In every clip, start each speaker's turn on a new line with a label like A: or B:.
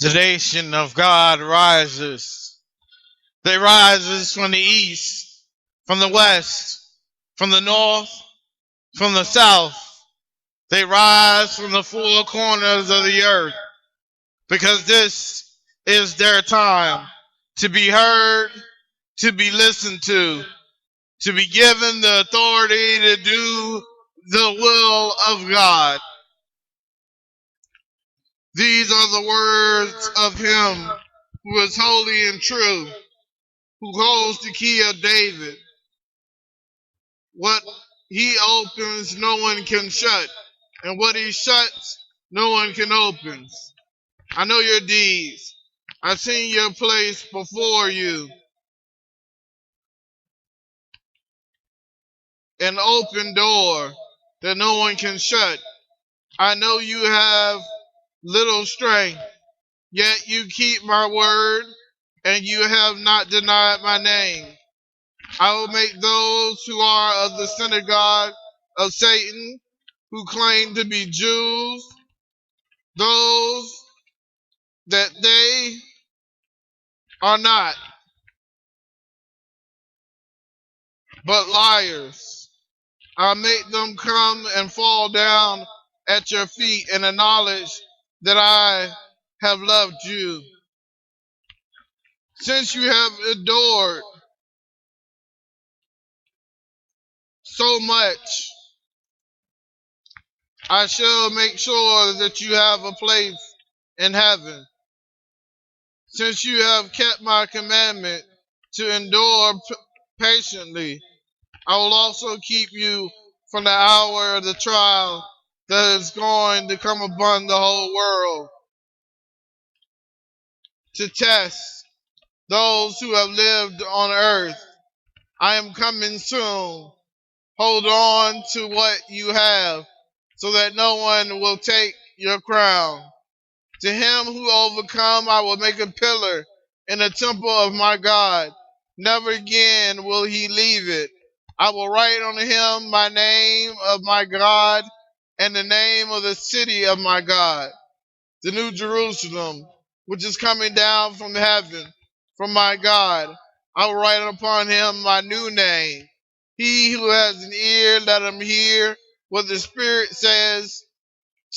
A: The nation of God rises. They rises from the east, from the west, from the north, from the south. They rise from the four corners of the earth, because this is their time to be heard, to be listened to be given the authority to do the will of God. These are the words of him who is holy and true, who holds the key of David. What he opens, no one can shut, and what he shuts, no one can open. I know your deeds. I've seen your place before you, an open door that no one can shut. I know you have little strength, yet you keep my word, and you have not denied my name. I will make those who are of the synagogue of Satan, who claim to be Jews, those that they are not, but liars. I'll make them come and fall down at your feet and acknowledge that I have loved you. Since you have adored so much, I shall make sure that you have a place in heaven. Since you have kept my commandment to endure patiently, I will also keep you from the hour of the trial that is going to come upon the whole world, to test those who have lived on earth. I am coming soon. Hold on to what you have, so that no one will take your crown. To him who overcome, I will make a pillar in the temple of my God. Never again will he leave it. I will write on him my name of my God and the name of the city of my God, the new Jerusalem, which is coming down from heaven, from my God. I will write upon him my new name. He who has an ear, let him hear what the Spirit says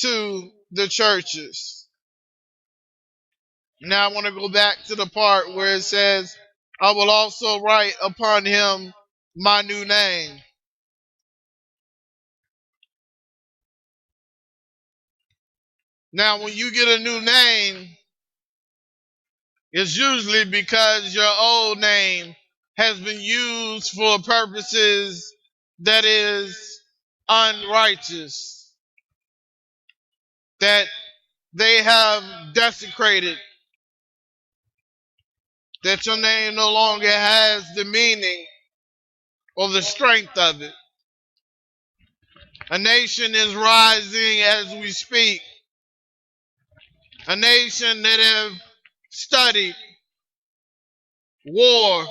A: to the churches. Now I want to go back to the part where it says, I will also write upon him my new name. Now, when you get a new name, it's usually because your old name has been used for purposes that is unrighteous, that they have desecrated, that your name no longer has the meaning or the strength of it. A nation is rising as we speak. A nation that have studied war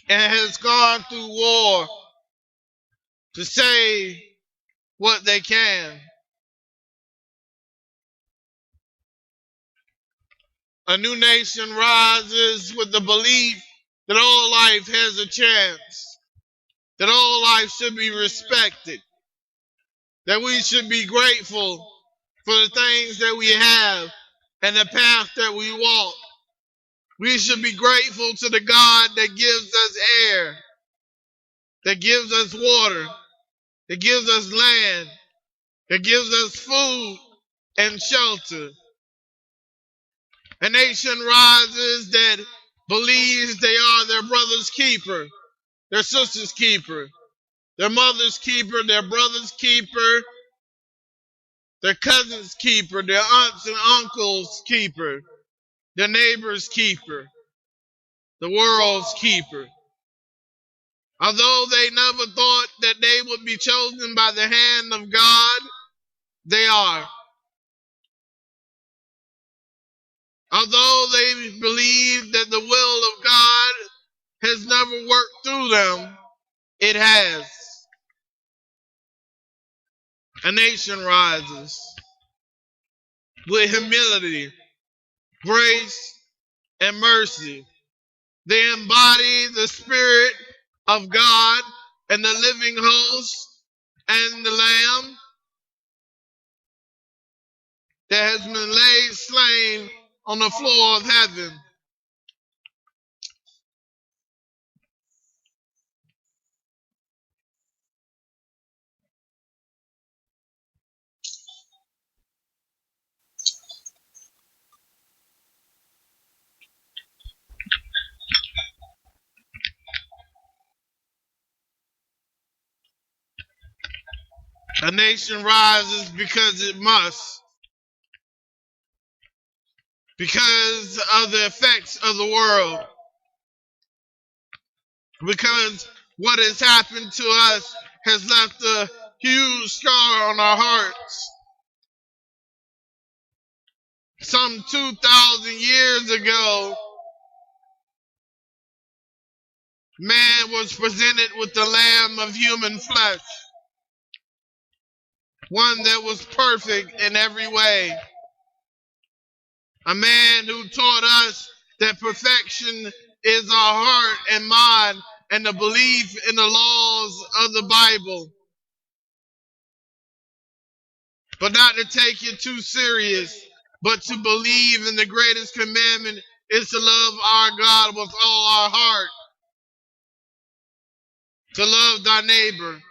A: and has gone through war to say what they can. A new nation rises with the belief that all life has a chance, that all life should be respected, that we should be grateful for the things that we have and the path that we walk. We should be grateful to the God that gives us air, that gives us water, that gives us land, that gives us food and shelter. A nation rises that believes they are their brother's keeper, their sister's keeper, their mother's keeper, their brother's keeper, their cousin's keeper, their aunts and uncles' keeper, their neighbor's keeper, the world's keeper. Although they never thought that they would be chosen by the hand of God, they are. Although they believe that the will of God has never worked through them, it has. A nation rises. with humility, grace, and mercy. They embody the Spirit of God and the living host and the Lamb that has been laid slain on the floor of heaven. A nation rises because it must, because of the effects of the world, because what has happened to us has left a huge scar on our hearts. Some 2,000 years ago, man was presented with the Lamb of human flesh, one that was perfect in every way. A man who taught us that perfection is our heart and mind and the belief in the laws of the Bible. But not to take it too serious, but to believe in the greatest commandment is to love our God with all our heart, to love thy neighbor,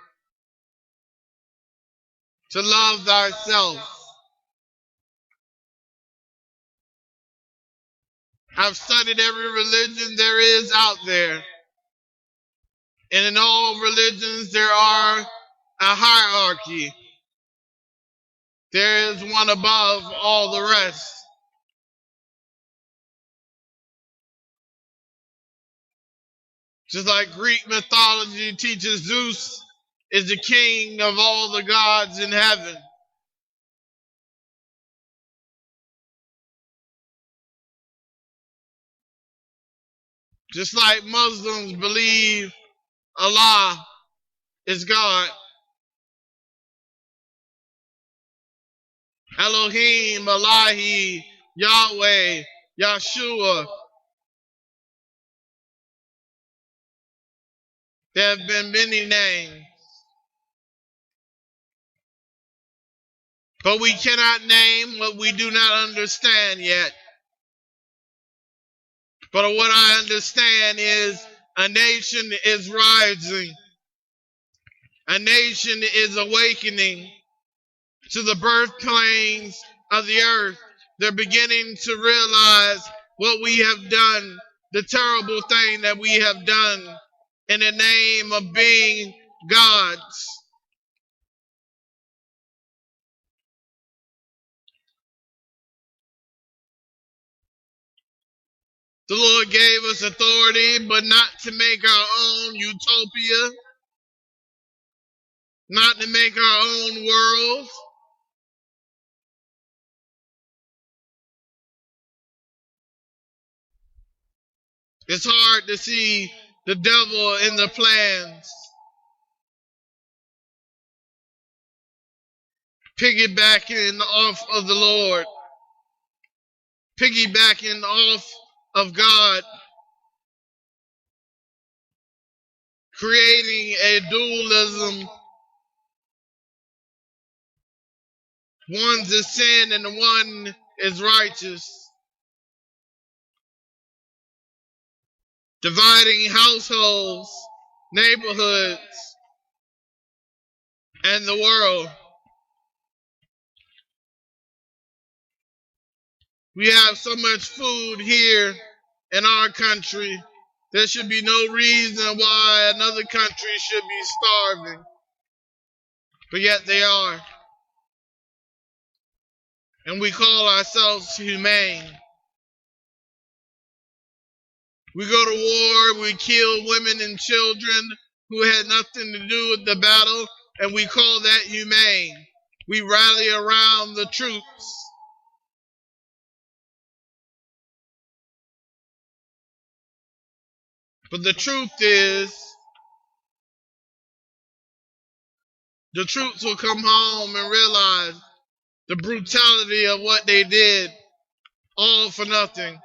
A: to love thyself. I've studied every religion there is out there. And in all religions, there are a hierarchy. There is one above all the rest. Just like Greek mythology teaches Zeus is the king of all the gods in heaven. Just like Muslims believe Allah is God. Elohim, Elahi, Yahweh, Yahshua. There have been many names. But we cannot name what we do not understand yet. But what I understand is a nation is rising. A nation is awakening to the birth plains of the earth. They're beginning to realize what we have done, the terrible thing that we have done in the name of being gods. The Lord gave us authority, but not to make our own utopia, not to make our own world. It's hard to see the devil in the plans. Piggybacking off of the Lord. Piggybacking off of God. Creating a dualism. One's a sin and one is righteous. Dividing households, neighborhoods, and the world. We have so much food here in our country. There should be no reason why another country should be starving. But yet they are. And we call ourselves humane. We go to war, we kill women and children who had nothing to do with the battle, and we call that humane. We rally around the troops. But the truth is, the troops will come home and realize the brutality of what they did, all for nothing.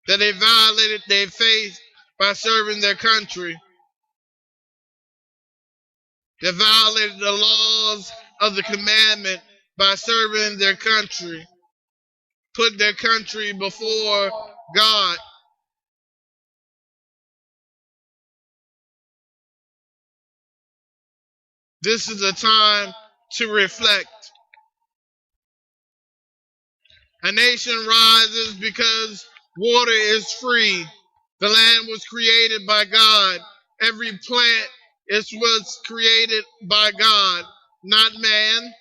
A: That they violated their faith by serving their country. They violated the laws of the commandment by serving their country. Put their country before God. This is a time to reflect. A nation rises because water is free. The land was created by God. Every plant was created by God, not man.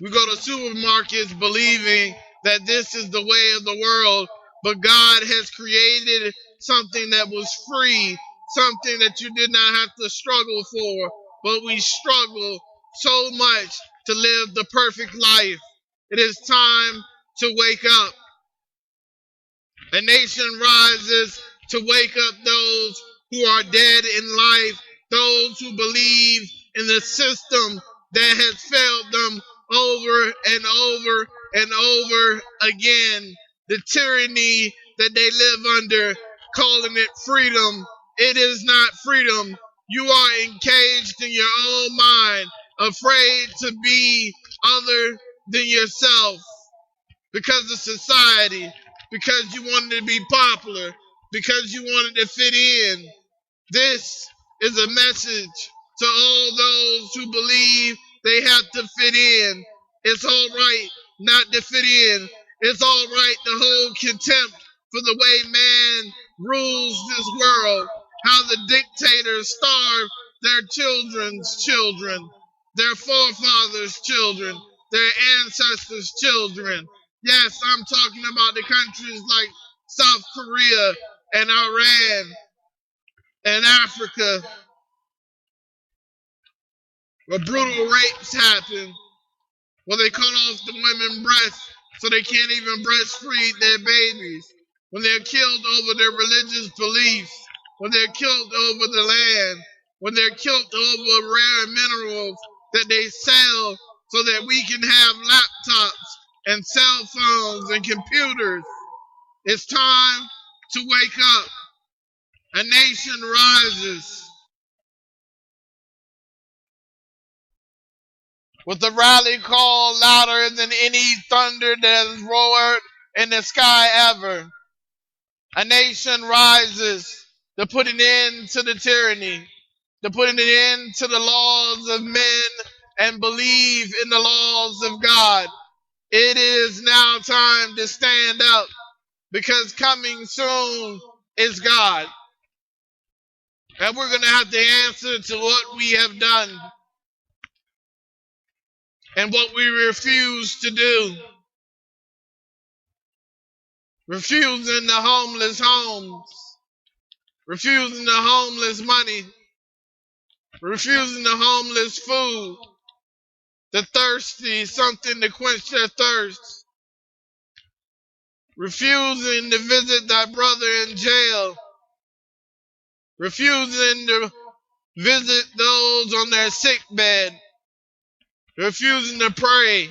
A: We go to supermarkets believing that this is the way of the world, but God has created something that was free, something that you did not have to struggle for, but we struggle so much to live the perfect life. It is time to wake up. A nation rises to wake up those who are dead in life, those who believe in the system that has failed them over and over and over again. The tyranny that they live under, calling it freedom. It is not freedom. You are encaged in your own mind, afraid to be other than yourself because of society, because you wanted to be popular, because you wanted to fit in. This is a message to all those who believe they have to fit in. It's all right not to fit in. It's all right to hold contempt for the way man rules this world, how the dictators starve their children's children, their forefathers' children, their ancestors' children. Yes, I'm talking about the countries like South Korea and Iran and Africa, where brutal rapes happen, where they cut off the women's breasts so they can't even breastfeed their babies, when they're killed over their religious beliefs, when they're killed over the land, when they're killed over rare minerals that they sell so that we can have laptops and cell phones and computers. It's time to wake up. A nation rises with a rally call louder than any thunder that has roared in the sky ever. A nation rises to put an end to the tyranny, to put an end to the laws of men and believe in the laws of God. It is now time to stand up, because coming soon is God. And we're going to have to answer to what we have done and what we refuse to do. Refusing the homeless homes, refusing the homeless money, refusing the homeless food, the thirsty something to quench their thirst, refusing to visit thy brother in jail, refusing to visit those on their sick bed, refusing to pray,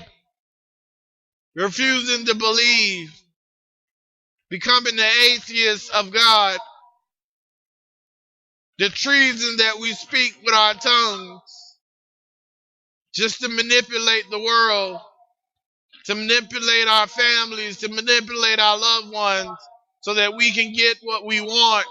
A: refusing to believe, becoming the atheist of God, the treason that we speak with our tongues, just to manipulate the world, to manipulate our families, to manipulate our loved ones, so that we can get what we want.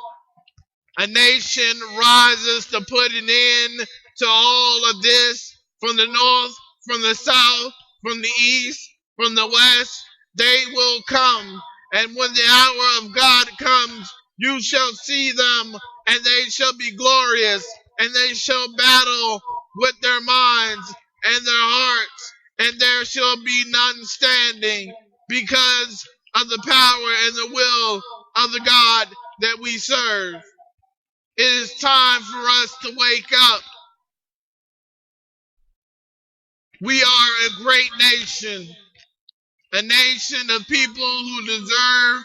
A: A nation rises to put an end to all of this, from the north, from the south, from the east, from the west. They will come, and when the hour of God comes, you shall see them, and they shall be glorious, and they shall battle with their minds and their hearts, and there shall be none standing, because of the power and the will of the God that we serve. It is time for us to wake up. We are a great nation, a nation of people who deserve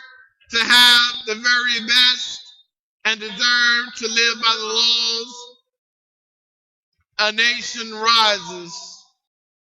A: to have the very best and deserve to live by the laws, a nation rises